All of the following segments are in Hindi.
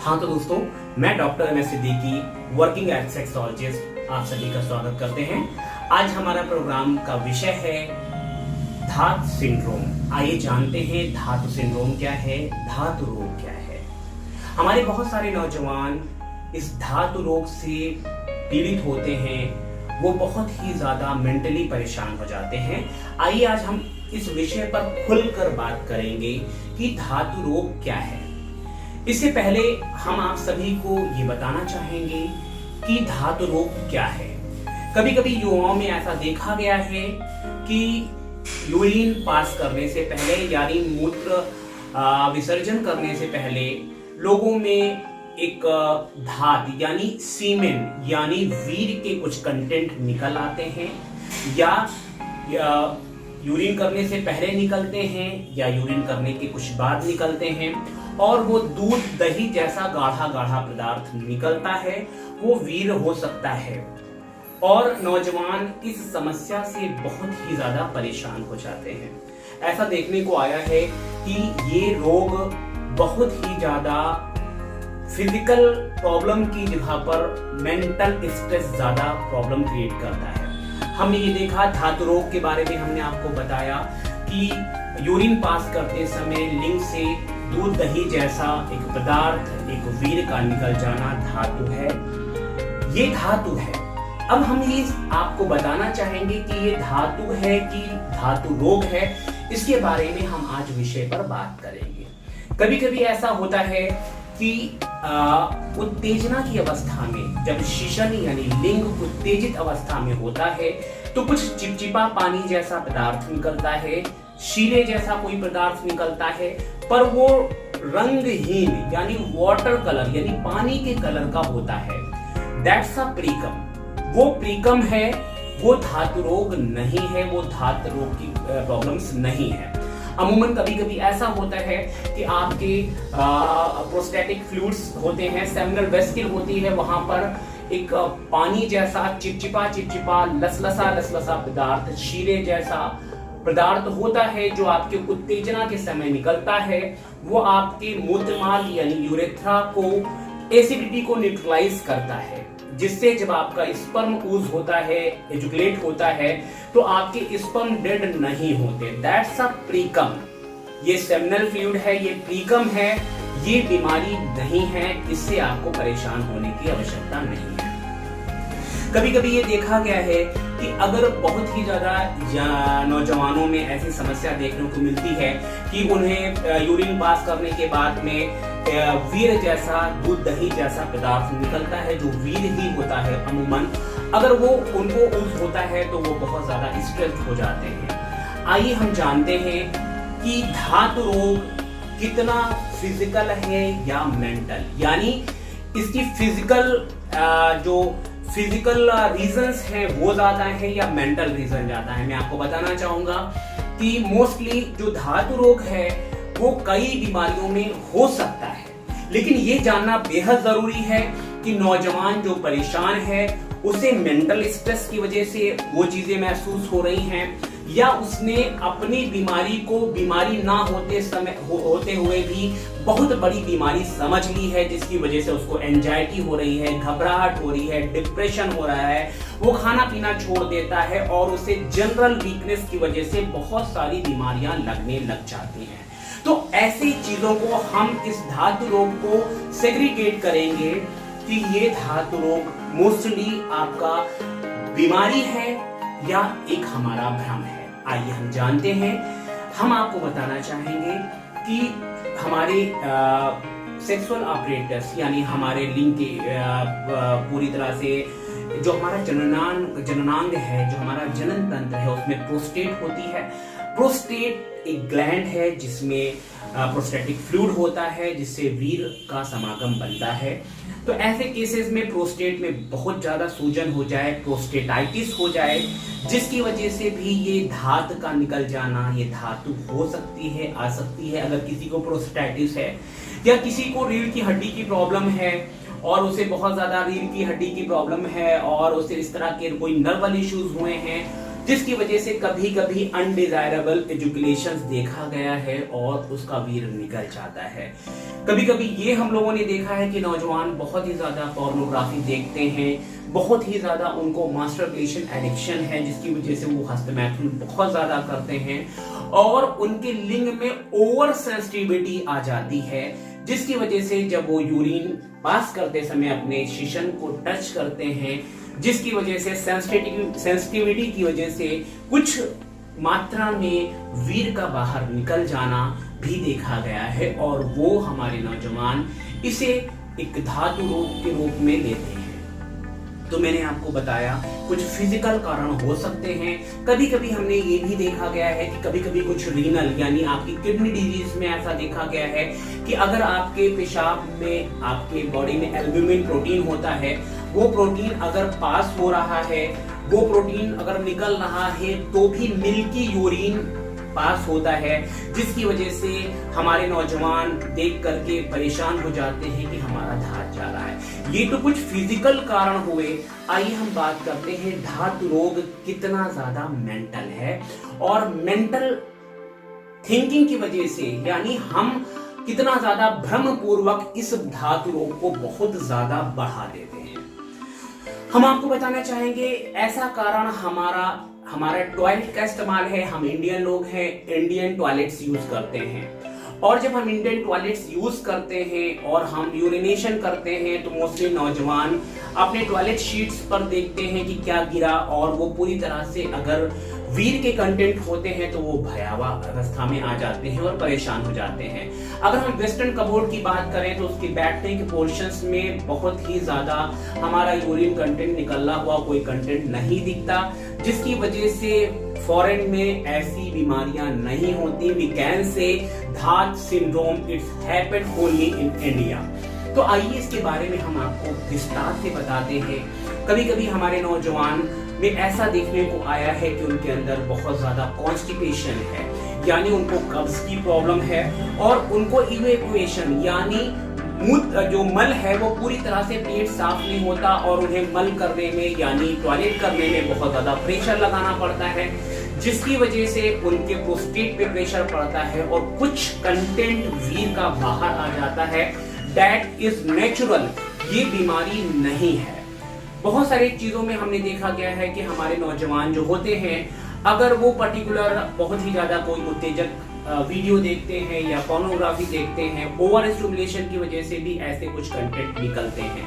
हाँ तो दोस्तों, मैं doctor M S Siddiqui, working as sexologist, आप सभी का स्वागत करते हैं। आज हमारा प्रोग्राम का विषय है धातु सिंड्रोम। आइए जानते हैं धातु सिंड्रोम क्या है, धातु रोग क्या है। हमारे बहुत सारे नौजवान इस धातु रोग से पीड़ित होते हैं, वो बहुत ही ज्यादा मेंटली परेशान हो जाते हैं। आइए आज हम इस विषय पर खुलकर बात करेंगे कि धातु रोग क्या है। इससे पहले हम आप सभी को ये बताना चाहेंगे कि धातु रोग क्या है। कभी कभी युवाओं में ऐसा देखा गया है कि यूरिन पास करने से पहले यानी मूत्र विसर्जन करने से पहले लोगों में एक धात यानी सीमेन यानी वीर के कुछ कंटेंट निकल आते हैं, या यूरिन करने से पहले निकलते हैं या यूरिन करने के कुछ बाद निकलते हैं, और वो दूध दही जैसा गाढ़ा गाढ़ा पदार्थ निकलता है, वो वीर हो सकता है। और नौजवान इस समस्या से बहुत ही ज्यादा परेशान हो जाते हैं। ऐसा देखने को आया है कि ये रोग बहुत ही ज्यादा फिजिकल प्रॉब्लम की जगह पर मेंटल स्ट्रेस ज्यादा प्रॉब्लम क्रिएट करता है। हमने ये देखा धातु रोग के बारे में, हमने आपको बताया कि यूरिन पास करते समय लिंग से दूध दही जैसा एक पदार्थ, एक वीर का निकल जाना धातु है। ये धातु है। अब हम ये आपको बताना चाहेंगे कि ये धातु है कि धातु रोग है। इसके बारे में हम आज विषय पर बात करेंगे। कभी कभी ऐसा होता है कि उत्तेजना की अवस्था में, जब शिशन यानी लिंग उत्तेजित अवस्था में होता है, तो कुछ चिपचिपा पानी जैसा पदार्थ निकलता है, शीरे जैसा कोई पदार्थ निकलता है, पर वो रंगहीन यानी वाटर कलर यानी पानी के कलर का होता है। That's a precum. वो प्रीकम है, वो धातु रोग नहीं है, वो धातु रोग की प्रॉब्लम्स नहीं है। अमूमन कभी कभी ऐसा होता है कि आपके प्रोस्टेटिक फ्लूइड्स होते हैं, सेमिनल वेसिकल होती है, वहां पर एक पानी जैसा चिपचिपा लसलसा पदार्थ, शीरे जैसा पदार्थ होता है, जो आपके उत्तेजना के समय निकलता है। वो आपके मूत्रमार्ग यानी यूरेथ्रा को, एसिडिटी को न्यूट्रलाइज करता है, जिससे जब आपका स्पर्म ऊज होता है, एजुकुलेट होता है, तो आपके स्पर्म डेड नहीं होते। That's a precum. ये सेमिनल फ्लूइड है, ये प्रीकम है, ये बीमारी नहीं है, इससे आपको परेशान होने की आवश्यकता नहीं है। कभी कभी ये देखा गया है कि अगर बहुत ही ज्यादा नौजवानों में ऐसी समस्या देखने को मिलती है कि उन्हें यूरिन पास करने के बाद में वीर जैसा, दूध दही जैसा पदार्थ निकलता है, जो वीर ही होता है अमूमन, अगर वो उनको ऊज होता है तो वो बहुत ज्यादा स्ट्रेस हो जाते हैं। आइए हम जानते हैं कि धातु रोग कितना फिजिकल है या मेंटल, यानी इसकी फिजिकल रीजंस हैं वो ज्यादा है या मेंटल रीजन ज्यादा है। मैं आपको बताना चाहूंगा कि मोस्टली जो धातु रोग है वो कई बीमारियों में हो सकता है, लेकिन ये जानना बेहद जरूरी है कि नौजवान जो परेशान है उसे मेंटल स्ट्रेस की वजह से वो चीजें महसूस हो रही हैं, या उसने अपनी बीमारी को बीमारी ना होते हुए भी बहुत बड़ी बीमारी समझ ली है, जिसकी वजह से उसको एंजाइटी हो रही है, घबराहट हो रही है, डिप्रेशन हो रहा है, वो खाना पीना छोड़ देता है, और उसे जनरल वीकनेस की वजह से बहुत सारी बीमारियां लगने लग जाती हैं। तो ऐसी चीजों को हम इस धातु रोग को सेग्रीगेट करेंगे कि ये धातु रोग मोस्टली आपका बीमारी है या एक हमारा भ्रम है। आइए हम जानते हैं। हम आपको बताना चाहेंगे कि हमारे सेक्सुअल ऑपरेटर्स यानी हमारे लिंग के पूरी तरह से जो हमारा जननांग है, जो हमारा जनन तंत्र है, उसमें प्रोस्टेट होती है। प्रोस्टेट एक ग्लैंड है जिसमें प्रोस्टेटिक फ्लूइड होता है, जिससे वीर का समागम बनता है। तो ऐसे केसेस में प्रोस्टेट में बहुत ज्यादा सूजन हो जाए, प्रोस्टेटाइटिस हो जाए, जिसकी वजह से भी ये धातु का निकल जाना, ये धातु हो सकती है, आ सकती है। अगर किसी को प्रोस्टेटाइटिस है या किसी को रीढ़ की हड्डी की प्रॉब्लम है और उसे बहुत ज्यादा रीढ़ की हड्डी की प्रॉब्लम है और उसे इस तरह के कोई नर्वल इश्यूज हुए हैं, जिसकी वजह से कभी कभी अनडिजायरेबल एजुकेशन देखा गया है और उसका वीर निकल जाता है। कभी कभी ये हम लोगों ने देखा है कि नौजवान बहुत ही ज्यादा पोर्नोग्राफी देखते हैं, बहुत ही ज्यादा उनको मास्टरबेशन एडिक्शन है, जिसकी वजह से वो हस्तमैथुन बहुत ज्यादा करते हैं और उनके लिंग में ओवर सेंसिटिविटी आ जाती है, जिसकी वजह से जब वो यूरिन पास करते समय अपने शिशन को टच करते हैं, जिसकी वजह से सेंसिटिविटी की वजह से कुछ मात्रा में वीर का बाहर निकल जाना भी देखा गया है और वो हमारे नौजवान इसे एक धातु रोग के रूप में लेते हैं। तो मैंने आपको बताया कुछ फिजिकल कारण हो सकते हैं। कभी कभी हमने ये भी देखा गया है कि कभी कभी कुछ रीनल यानी आपकी किडनी डिजीज में ऐसा देखा गया है कि अगर आपके पेशाब में आपके बॉडी में एल्ब्यूमिन प्रोटीन होता है, वो प्रोटीन अगर पास हो रहा है, वो प्रोटीन अगर निकल रहा है तो भी मिल्की यूरिन पास होता है, जिसकी वजह से हमारे नौजवान देख करके परेशान हो जाते हैं कि हमारा धात जा रहा है। ये तो कुछ फिजिकल कारण हुए। आइए हम बात करते हैं धातु रोग कितना ज्यादा मेंटल है और मेंटल थिंकिंग की वजह से यानी हम कितना ज्यादा भ्रम पूर्वक इस धातु रोग को बहुत ज्यादा बढ़ा देते हैं। हम आपको बताना चाहेंगे ऐसा कारण हमारा टॉयलेट का इस्तेमाल है। हम इंडियन लोग हैं, इंडियन टॉयलेट्स यूज करते हैं और जब हम इंडियन टॉयलेट्स यूज करते हैं और हम यूरिनेशन करते हैं तो मोस्टली नौजवान अपने टॉयलेट शीट्स पर देखते हैं कि क्या गिरा और वो पूरी तरह से अगर वीर के कंटेंट होते हैं तो वो भयावह अवस्था में आ जाते हैं और परेशान हो जाते हैं। अगर हम वेस्टर्न कबोर्ड की बात करें तो उसके बैठने के पोर्शंस में बहुत ही ज्यादा हमारा यूरिन कंटेंट निकला हुआ कोई कंटेंट नहीं दिखता, जिसकी वजह से फॉरेन में ऐसी बीमारियां नहीं होती। We can say Dhat syndrome it's happened only in India. तो आइए इसके बारे में हम आपको विस्तार से बताते हैं। कभी कभी हमारे नौजवान में ऐसा देखने को आया है कि उनके अंदर बहुत ज्यादा कॉन्स्टिपेशन है, यानी उनको कब्ज की प्रॉब्लम है और उनको इवैक्यूएशन यानी मूत्र जो मल है वो पूरी तरह से पेट साफ नहीं होता और उन्हें मल करने में यानी टॉयलेट करने में बहुत ज्यादा प्रेशर लगाना पड़ता है, जिसकी वजह से उनके प्रोस्टेट पे प्रेशर पड़ता है और कुछ कंटेंट वीर का बाहर आ जाता है। दैट इज नेचुरल, ये बीमारी नहीं है। बहुत सारी चीजों में हमने देखा गया है कि हमारे नौजवान जो होते हैं अगर वो पर्टिकुलर बहुत ही ज्यादा कोई उत्तेजक वीडियो देखते हैं या पोर्नोग्राफी देखते हैं, ओवर स्टिमुलेशन की वजह से भी ऐसे कुछ कंटेंट निकलते हैं।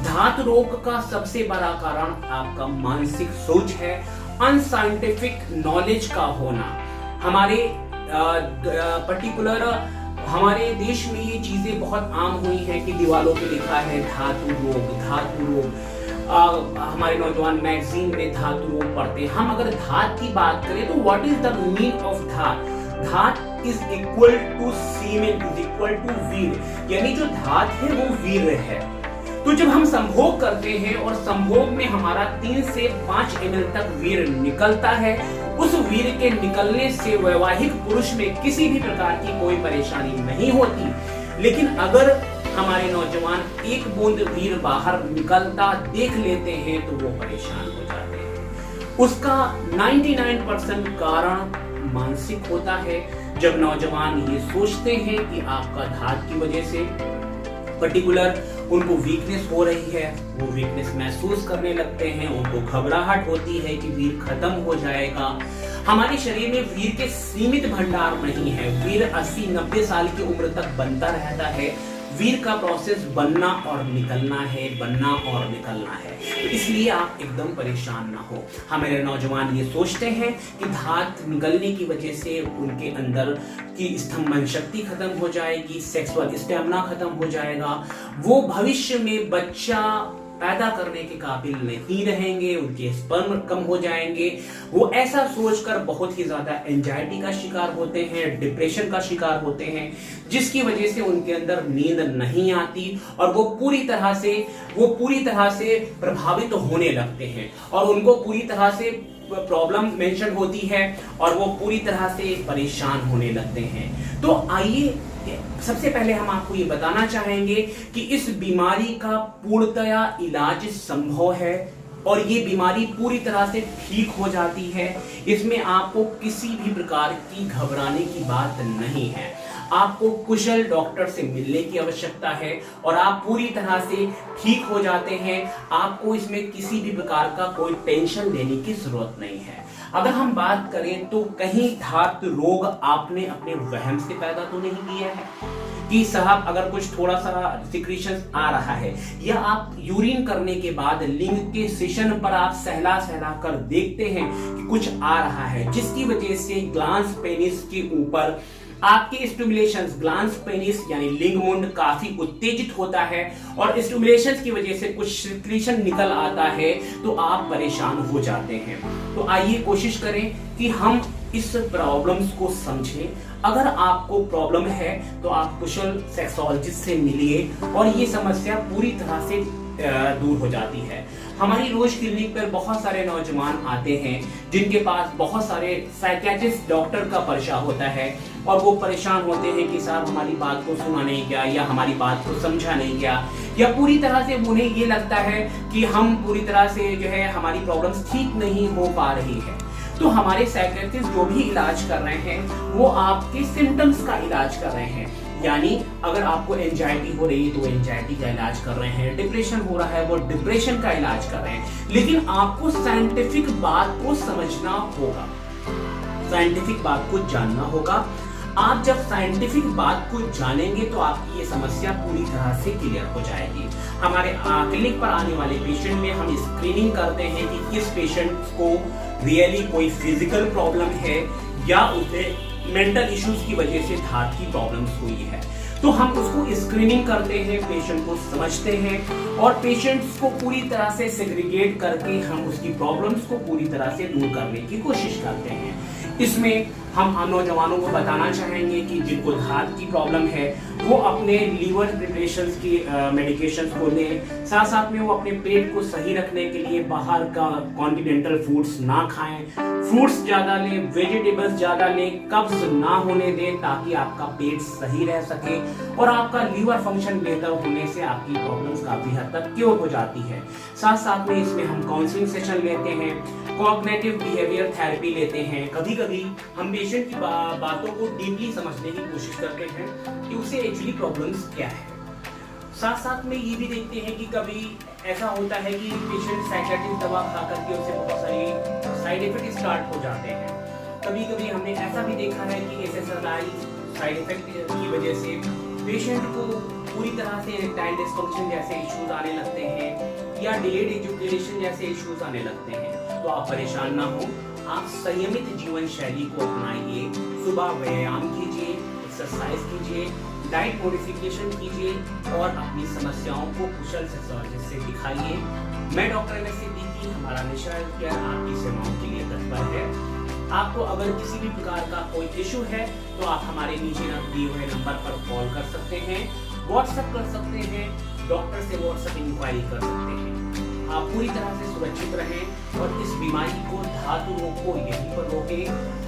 धातु रोग का सबसे बड़ा कारण आपका मानसिक सोच है, अनसाइंटिफिक नॉलेज का होना। हमारे पर्टिकुलर हमारे देश में ये चीजें बहुत आम हुई हैं कि दीवारों पे लिखा है धातु रोग, धातु रोग। हमारे नौजवान मैगजीन में धातु रोग पढ़ते हैं। हम अगर धात की बात करें तो what is the meaning of Dhat? Dhat is equal to semen is equal to वीर, यानी जो धात है वो वीर है। तो जब हम संभोग करते हैं और संभोग में हमारा 3 से 5 ml तक वीर निकलता है, उस वीर के निकलने से वैवाहिक पुरुष में किसी भी प्रकार की कोई परेशानी नहीं होती। लेकिन अगर हमारे नौजवान एक बूंद वीर बाहर निकलता देख लेते हैं तो वो परेशान हो जाते हैं। उसका 99% कारण मानसिक होता है। जब नौजवान ये सोचते हैं कि आपका धात की वजह से पर्टिकुलर उनको वीकनेस हो रही है, वो वीकनेस महसूस करने लगते हैं, उनको घबराहट होती है कि वीर खत्म हो जाएगा। हमारे शरीर में वीर के सीमित भंडार नहीं है। वीर 80-90 साल की उम्र तक बनता रहता है। वीर का प्रोसेस बनना और निकलना है, बनना और निकलना है। तो इसलिए आप एकदम परेशान ना हो। हमारे नौजवान ये सोचते हैं कि धात निकलने की वजह से उनके अंदर की स्तंभन शक्ति खत्म हो जाएगी, सेक्सुअल स्टैमिना खत्म हो जाएगा, वो भविष्य में बच्चा पैदा करने के काबिल नहीं रहेंगे, उनके स्पर्म कम हो जाएंगे। वो ऐसा सोचकर बहुत ही ज्यादा एंजाइटी का शिकार होते हैं, डिप्रेशन का शिकार होते हैं, जिसकी वजह से उनके अंदर नींद नहीं आती और वो पूरी तरह से प्रभावित होने लगते हैं और उनको पूरी तरह से प्रॉब्लम मेंशन होती है और वो पूरी तरह से परेशान होने लगते हैं। तो आइए सबसे पहले हम आपको ये बताना चाहेंगे कि इस बीमारी का पूर्णतया इलाज संभव है। और ये बीमारी पूरी तरह से ठीक हो जाती है। इसमें आपको किसी भी प्रकार की घबराने की बात नहीं है। आपको कुशल डॉक्टर से मिलने की आवश्यकता है और आप पूरी तरह से ठीक हो जाते हैं। आपको इसमें किसी भी प्रकार का कोई टेंशन लेने की जरूरत नहीं है। अगर हम बात करें तो कहीं धात रोग आपने अपने वहम से पैदा तो नहीं किया है कि साहब अगर कुछ थोड़ा सा सिक्रीशन आ रहा है, या आप यूरिन करने के बाद लिंग के सेशन पर आप सहला सहला कर देखते हैं कि कुछ आ रहा है, जिसकी वजह से ग्लांस पेनिस के ऊपर आपके स्टिमुलेशंस, ग्लांस पेनिस यानी लिंग मुंड काफी उत्तेजित होता है और स्टिमुलेशंस की वजह से कुछ सिक्रीशन निकल आता है, तो आप परेशान हो जाते हैं। तो आइए कोशिश करें कि हम इस प्रॉब्लम्स को समझें। अगर आपको प्रॉब्लम है तो आप कुशल सेक्सोलॉजिस्ट से मिलिए और ये समस्या पूरी तरह से दूर हो जाती है। हमारी रोज क्लिनिक पर बहुत सारे नौजवान आते हैं जिनके पास बहुत सारे साइकियाट्रिस्ट डॉक्टर का पर्चा होता है और वो परेशान होते हैं कि साहब हमारी बात को सुना नहीं गया, या हमारी बात को समझा नहीं गया, या पूरी तरह से उन्हें ये लगता है कि हम पूरी तरह से जो है हमारी प्रॉब्लम्स ठीक नहीं हो पा रही है। तो हमारे साइकियाट्रिस्ट जो भी इलाज कर रहे हैं वो आपके सिम्टम्स का इलाज कर रहे हैं। यानी अगर आपको एंजाइटी हो रही है तो एंजाइटी का इलाज कर रहे हैं, डिप्रेशन हो रहा है वो डिप्रेशन का इलाज कर रहे हैं। लेकिन आपको साइंटिफिक बात को समझना होगा, साइंटिफिक बात को जानना होगा। आप जब साइंटिफिक बात को जानेंगे तो आपकी ये समस्या पूरी तरह से क्लियर हो जाएगी। हमारे क्लिनिक पर आने वाले पेशेंट में हम स्क्रीनिंग करते हैं कि किस पेशेंट को रियली कोई फिजिकल प्रॉब्लम है या उसे मेंटल इश्यूज की वजह से धात की प्रॉब्लम्स हुई है। तो हम उसको स्क्रीनिंग करते हैं, पेशेंट को समझते हैं और पेशेंट्स को पूरी तरह से सेग्रीगेट करके हम उसकी प्रॉब्लम्स को पूरी तरह से दूर करने की कोशिश करते हैं। इसमें हम नौजवानों को बताना चाहेंगे कि जिनको धात की प्रॉब्लम है वो अपने लीवर प्रिपरेशंस की मेडिकेशंस को लें, साथ साथ में वो अपने पेट को सही रखने के लिए बाहर का कॉन्टिनेंटल फूड्स ना खाएं, फ्रूट्स ज्यादा लें, वेजिटेबल्स ज्यादा लें, कब्ज ना होने दें ताकि आपका पेट सही रह सके और आपका लीवर फंक्शन बेहतर होने से आपकी प्रॉब्लम्स काफी हद तक क्योर हो जाती है। साथ साथ में इसमें हम काउंसलिंग सेशन लेते हैं, कॉग्निटिव बिहेवियर थेरेपी लेते हैं। कभी कभी हम पेशेंट की बातों को डीपली समझने की कोशिश करते हैं कि उसे एक्चुअली प्रॉब्लम्स क्या है। साथ साथ में ये भी देखते हैं कि कभी ऐसा होता है कि पेशेंट साइकियाट्रिस्ट दवा खा करके उसे बहुत सारी साइड इफेक्ट स्टार्ट हो जाते हैं। कभी कभी हमने ऐसा भी देखा है कि एसएसआरआई साइड इफेक्ट की वजह से पेशेंट को पूरी तरह से इरेक्टाइल डिस्फंक्शन जैसे इश्यूज आने लगते हैं या डिलेड एजुकेशन जैसे इश्यूज आने लगते हैं। तो आप परेशान ना हो, आप संयमित जीवन शैली को अपनाइए, सुबह व्यायाम कीजिए, एक्सरसाइज कीजिए, डाइट मॉडिफिकेशन कीजिए और अपनी समस्याओं को कुशल सेक्सोलॉजिस्ट से दिखाइए। मैं डॉक्टर एम एस सिद्दीकी, हमारा निशा हेल्थ केयर आपकी सेवाओं के लिए तत्पर है। आपको अगर किसी भी प्रकार का कोई इशू है तो आप हमारे नीचे दिए हुए नंबर पर कॉल कर सकते हैं, व्हाट्सएप कर सकते हैं, डॉक्टर से व्हाट्सएप इंक्वायरी कर सकते हैं। आप पूरी तरह से सुरक्षित रहें और इस बीमारी को, धातु रोग को यहीं पर रोकें।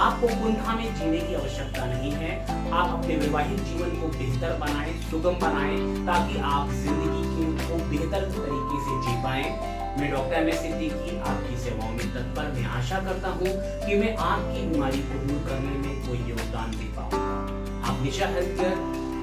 आपको कुंठा में जीने की आवश्यकता नहीं है। आप अपने वैवाहिक जीवन को बेहतर बनाएं, सुगम बनाएं ताकि आप जिंदगी को बेहतर तरीके से जी पाएं। मैं डॉक्टर एम एस सिद्दीकी आपकी सेवाओं में तत्पर। मैं आशा करता हूँ कि मैं आपकी बीमारी को दूर करने में कोई योगदान दे पाऊंगा। आप निशा हेल्थ केयर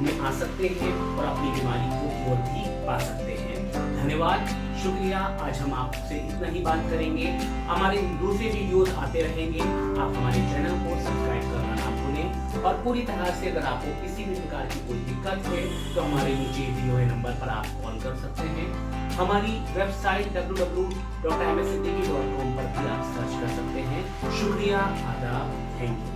में आ सकते हैं और अपनी बीमारी को और भी पा सकते हैं। धन्यवाद, शुक्रिया। आज हम आपसे इतना ही बात करेंगे। हमारे दूसरे वीडियोस आते रहेंगे। आप हमारे चैनल को सब्सक्राइब करना ना भूलें और पूरी तरह से अगर आपको किसी भी प्रकार की कोई दिक्कत है तो हमारे नीचे दिए हुए नंबर पर आप कॉल कर सकते हैं। हमारी वेबसाइट www.mssiddiqui.com पर भी आप सर्च कर सकते हैं। शुक्रिया, आदाब, थैंक यू।